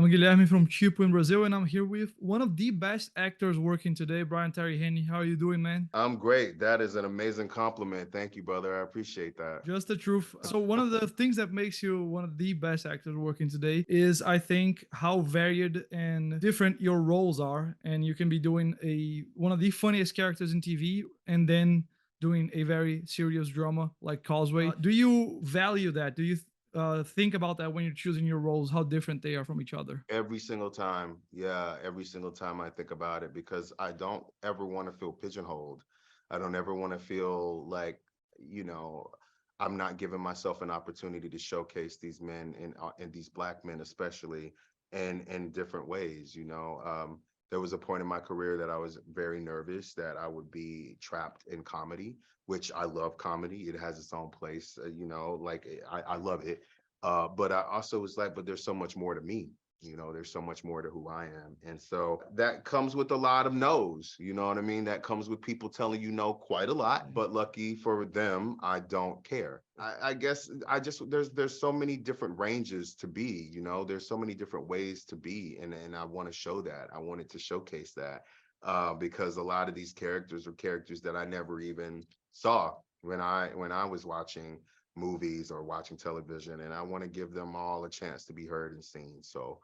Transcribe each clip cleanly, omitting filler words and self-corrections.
I'm Guilherme from Chippu in Brazil, and I'm here with one of the best actors working today, Brian Tyree Henry. How are you doing, man? I'm great. That is an amazing compliment. Thank you, brother. I appreciate that. Just the truth. So, one of the things that makes you one of the best actors working today is, I think, how varied and different your roles are. And you can be doing one of the funniest characters in TV and then doing a very serious drama like Causeway. Do you value that? Do you think about that when you're choosing your roles, how different they are from each other? Every single time. Yeah, every single time I think about it because I don't ever want to feel pigeonholed. I don't ever want to feel like, you know, I'm not giving myself an opportunity to showcase these men and these black men especially in different ways, there was a point in my career that I was very nervous that I would be trapped in comedy, which I love comedy. It has its own place, I love it. But I also was like, but there's so much more to me. There's so much more to who I am. And so that comes with a lot of no's, you know what I mean? That comes with people telling you no quite a lot, but lucky for them, I don't care. I guess I just there's so many different ranges to be, there's so many different ways to be. And I want to show that. I wanted to showcase that because a lot of these characters are characters that I never even saw when I was watching movies or watching television, and I want to give them all a chance to be heard and seen. So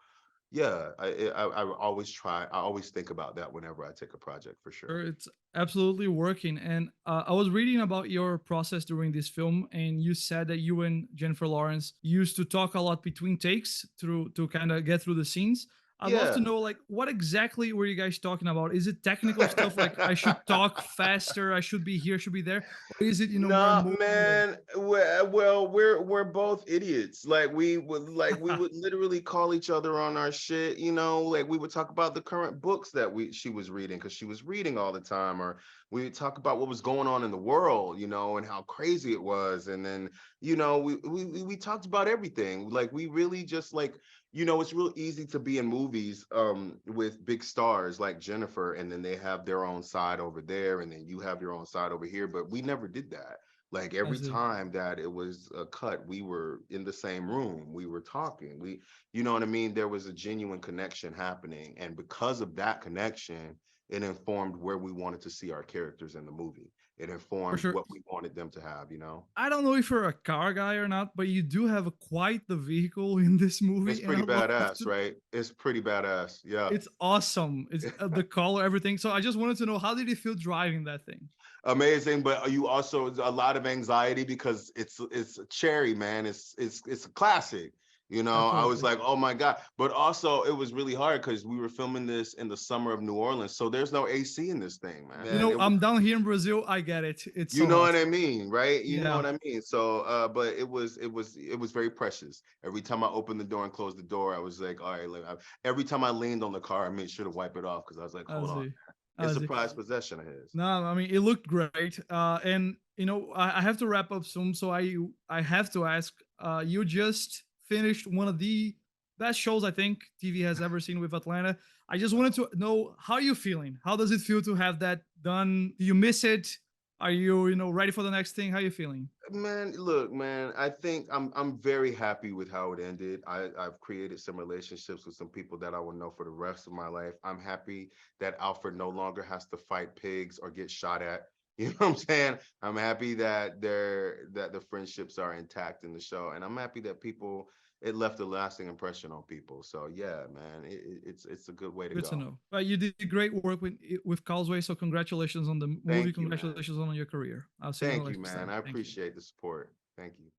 yeah, I always think about that whenever I take a project for sure. Sure, it's absolutely working. And I was reading about your process during this film, and you said that you and Jennifer Lawrence used to talk a lot between takes through to kind of get through the scenes. I'd love to Yeah. know, like, what exactly were you guys talking about? Is it technical stuff like I should talk faster, I should be here, should be there, or is it more No, emotional? man. Well, we're both idiots. Like we would literally call each other on our shit, like we would talk about the current books that we she was reading because she was reading all the time, or we would talk about what was going on in the world, and how crazy it was. And then, we talked about everything. Like we really just like it's real easy to be in movies with big stars like Jennifer, and then they have their own side over there, and then you have your own side over here. But we never did that. Like I every see. time that it was a cut, we were in the same room, we were talking. You know what I mean? There was a genuine connection happening. And because of that connection, it informed where we wanted to see our characters in the movie. It For informed sure. what we wanted them to have. I don't know if you're a car guy or not, but you do have quite the vehicle in this It's movie, and pretty I'd love badass, to. right? It's pretty badass. Yeah. It's awesome. It's the color, everything. So I just wanted to know, how did it feel driving that thing? Amazing, but you also a lot of anxiety because it's a cherry, man. It's a classic. I was Absolutely. like, oh my God. But also it was really hard because we were filming this in the summer of New Orleans. So there's no AC in this thing, man. I'm down here in Brazil. I get it. It's You so know what hot. I mean, right? You know Yeah, what I mean. So but it was very precious. Every time I opened the door and closed the door, I was like, all right, every time I leaned on the car, I made sure to wipe it off because I was like, I hold on. see. I It's a see. prized possession of his. No, I mean it looked great. And I have to wrap up soon, so I have to ask. You just finished one of the best shows I think TV has ever seen with Atlanta. I just wanted to know, how are you feeling? How does it feel to have that done? Do you miss it? Are you ready for the next thing? How are you feeling? Man, look, man, I think I'm very happy with how it ended. I've created some relationships with some people that I will know for the rest of my life. I'm happy that Alfred no longer has to fight pigs or get shot at. You know what I'm saying? I'm happy that the friendships are intact in the show, and I'm happy that it left a lasting impression on people. So yeah, man, it's a good way to Good to go. know. You did great work with Causeway, so congratulations on the movie. Thank you, man. Congratulations on your career. I'll see you in the Thank you, next man. time. I Thank you. appreciate the support. Thank you.